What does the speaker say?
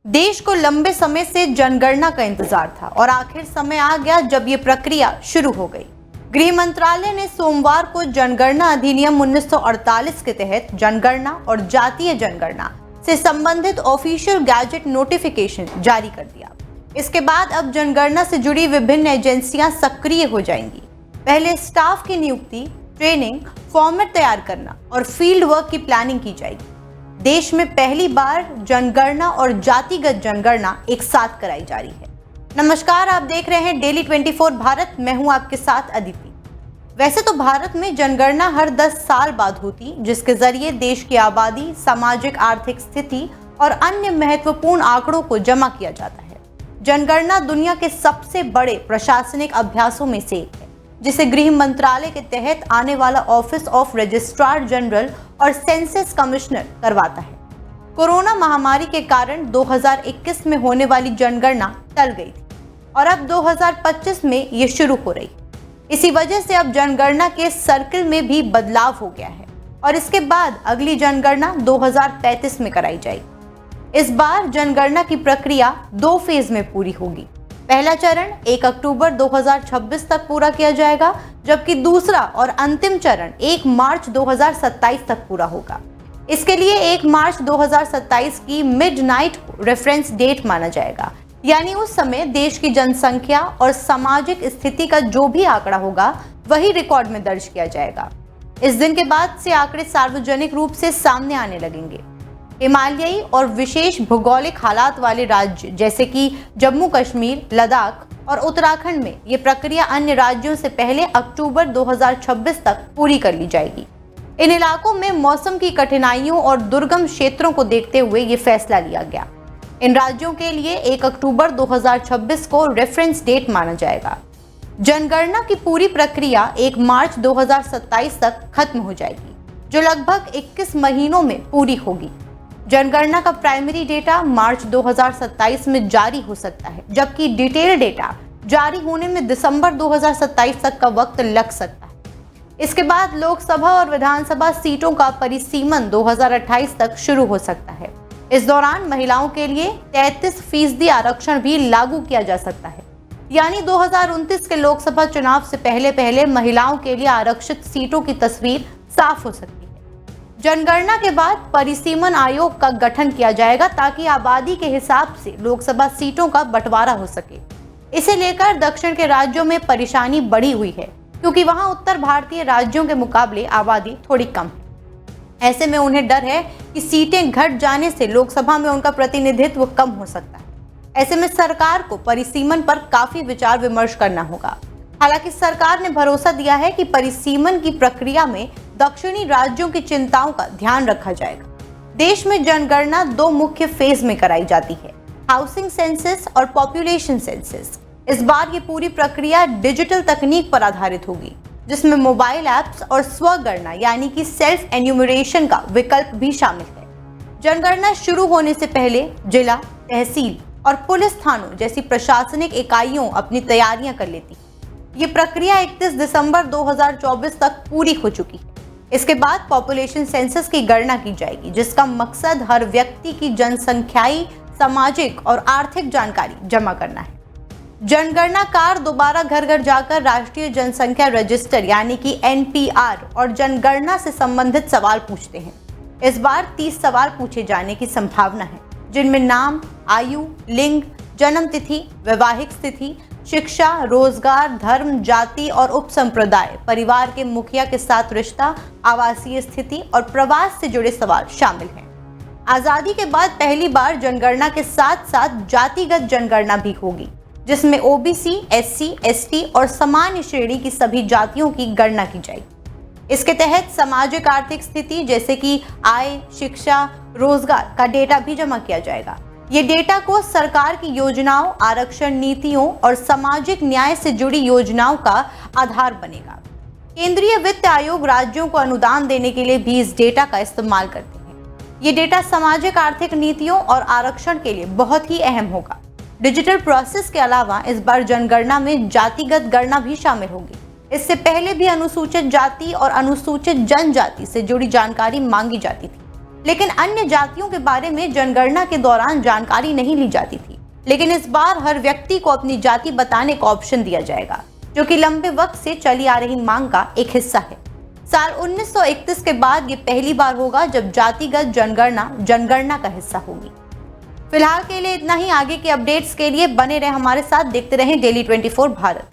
देश को लंबे समय से जनगणना का इंतजार था और आखिर समय आ गया जब ये प्रक्रिया शुरू हो गई। गृह मंत्रालय ने सोमवार को जनगणना अधिनियम 1948 के तहत जनगणना और जातीय जनगणना से संबंधित ऑफिशियल गैजेट नोटिफिकेशन जारी कर दिया। इसके बाद अब जनगणना से जुड़ी विभिन्न एजेंसियां सक्रिय हो जाएंगी। पहले स्टाफ की नियुक्ति, ट्रेनिंग, फॉर्मेट तैयार करना और फील्ड वर्क की प्लानिंग की जाएगी। देश में पहली बार जनगणना और जातिगत जनगणना एक साथ कराई जा रही है। नमस्कार, आप देख रहे हैं डेली 24 भारत। मैं हूं आपके साथ अदिति। वैसे तो भारत में जनगणना हर 10 साल बाद होती, जिसके जरिए देश की आबादी, सामाजिक आर्थिक स्थिति और अन्य महत्वपूर्ण आंकड़ों को जमा किया जाता है। जनगणना दुनिया के सबसे बड़े प्रशासनिक अभ्यासों में से एक है, जिसे गृह मंत्रालय के तहत आने वाला ऑफिस ऑफ रजिस्ट्रार जनरल और सेंसस कमिश्नर करवाता है। कोरोना महामारी के कारण 2021 में होने वाली जनगणना टल गई थी और अब 2025 में ये शुरू हो रही। इसी वजह से अब जनगणना के सर्किल में भी बदलाव हो गया है और इसके बाद अगली जनगणना 2035 में कराई जाएगी। इस बार जनगणना की प्रक्रिया 2 फेज में पूरी होगी। पहला चरण 1 अक्टूबर 2026 तक पूरा किया जाएगा, जबकि दूसरा और अंतिम चरण 1 मार्च 2027 तक पूरा होगा। इसके लिए 1 मार्च 2027 की मिडनाइट को रेफरेंस डेट माना जाएगा, यानी उस समय देश की जनसंख्या और सामाजिक स्थिति का जो भी आंकड़ा होगा वही रिकॉर्ड में दर्ज किया जाएगा। इस दिन के बाद से आंकड़े सार्वजनिक रूप से सामने आने लगेंगे। हिमालयी और विशेष भौगोलिक हालात वाले राज्य जैसे कि जम्मू कश्मीर, लद्दाख और उत्तराखंड में ये प्रक्रिया अन्य राज्यों से पहले अक्टूबर 2026 तक पूरी कर ली जाएगी। इन इलाकों में मौसम की कठिनाइयों और दुर्गम क्षेत्रों को देखते हुए ये फैसला लिया गया। इन राज्यों के लिए 1 अक्टूबर 2026 को रेफरेंस डेट माना जाएगा। जनगणना की पूरी प्रक्रिया 1 मार्च 2027 तक खत्म हो जाएगी, जो लगभग 21 महीनों में पूरी होगी। जनगणना का प्राइमरी डेटा मार्च 2027 में जारी हो सकता है, जबकि डिटेल डेटा जारी होने में दिसंबर 2027 तक का वक्त लग सकता है। इसके बाद लोकसभा और विधानसभा सीटों का परिसीमन 2028 तक शुरू हो सकता है। इस दौरान महिलाओं के लिए 33% आरक्षण भी लागू किया जा सकता है, यानी 2029 के लोकसभा चुनाव से पहले महिलाओं के लिए आरक्षित सीटों की तस्वीर साफ हो सकती है। जनगणना के बाद परिसीमन आयोग का गठन किया जाएगा ताकि आबादी के हिसाब से लोकसभा सीटों का बंटवारा हो सके। इसे लेकर दक्षिण के राज्यों में परेशानी बढ़ी हुई है, क्योंकि वहां उत्तर भारतीय राज्यों के मुकाबले आबादी थोड़ी कम है। ऐसे में उन्हें डर है कि सीटें घट जाने से लोकसभा में उनका प्रतिनिधित्व कम हो सकता है। ऐसे में सरकार को परिसीमन पर काफी विचार विमर्श करना होगा। हालांकि सरकार ने भरोसा दिया है कि परिसीमन की प्रक्रिया में दक्षिणी राज्यों की चिंताओं का ध्यान रखा जाएगा। देश में जनगणना 2 मुख्य फेज में कराई जाती है, हाउसिंग सेंसस और पॉपुलेशन सेंसस। इस बार ये पूरी प्रक्रिया डिजिटल तकनीक पर आधारित होगी, जिसमें मोबाइल ऐप्स और स्वगणना यानी कि सेल्फ एन्यूमरेशन का विकल्प भी शामिल है। जनगणना शुरू होने से पहले जिला, तहसील और पुलिस थानों जैसी प्रशासनिक इकाइयों अपनी तैयारियां कर लेती। ये प्रक्रिया 31 दिसंबर 2024 तक पूरी हो चुकी है। इसके बाद पॉपुलेशन सेंसस की गणना की जाएगी, जिसका मकसद हर व्यक्ति की जनसंख्याई, सामाजिक और आर्थिक जानकारी जमा करना है। जनगणनाकार दोबारा घर घर जाकर राष्ट्रीय जनसंख्या रजिस्टर यानी कि NPR और जनगणना से संबंधित सवाल पूछते हैं। इस बार 30 सवाल पूछे जाने की संभावना है, जिनमें नाम, आयु, लिंग, जन्म तिथि, वैवाहिक स्थिति, शिक्षा, रोजगार, धर्म, जाति और उपसंप्रदाय, परिवार के मुखिया के साथ रिश्ता, आवासीय स्थिति और प्रवास से जुड़े सवाल शामिल हैं। आजादी के बाद पहली बार जनगणना के साथ साथ जातिगत जनगणना भी होगी, जिसमें OBC, SC, ST और सामान्य श्रेणी की सभी जातियों की गणना की जाएगी। इसके तहत सामाजिक आर्थिक स्थिति जैसे कि आय, शिक्षा, रोजगार का डेटा भी जमा किया जाएगा। ये डेटा को सरकार की योजनाओं, आरक्षण नीतियों और सामाजिक न्याय से जुड़ी योजनाओं का आधार बनेगा। केंद्रीय वित्त आयोग राज्यों को अनुदान देने के लिए भी इस डेटा का इस्तेमाल करते हैं। ये डेटा सामाजिक आर्थिक नीतियों और आरक्षण के लिए बहुत ही अहम होगा। डिजिटल प्रोसेस के अलावा इस बार जनगणना में जातिगत गणना भी शामिल होगी। इससे पहले भी अनुसूचित जाति और अनुसूचित जनजाति से जुड़ी जानकारी मांगी जाती थी। लेकिन अन्य जातियों के बारे में जनगणना के दौरान जानकारी नहीं ली जाती थी। लेकिन इस बार हर व्यक्ति को अपनी जाति बताने का ऑप्शन दिया जाएगा, जो कि लंबे वक्त से चली आ रही मांग का एक हिस्सा है। साल 1931 के बाद ये पहली बार होगा जब जातिगत जनगणना जनगणना का हिस्सा होगी। फिलहाल के लिए इतना ही। आगे के अपडेट्स के लिए बने रहे हमारे साथ, देखते रहें डेली 24 भारत।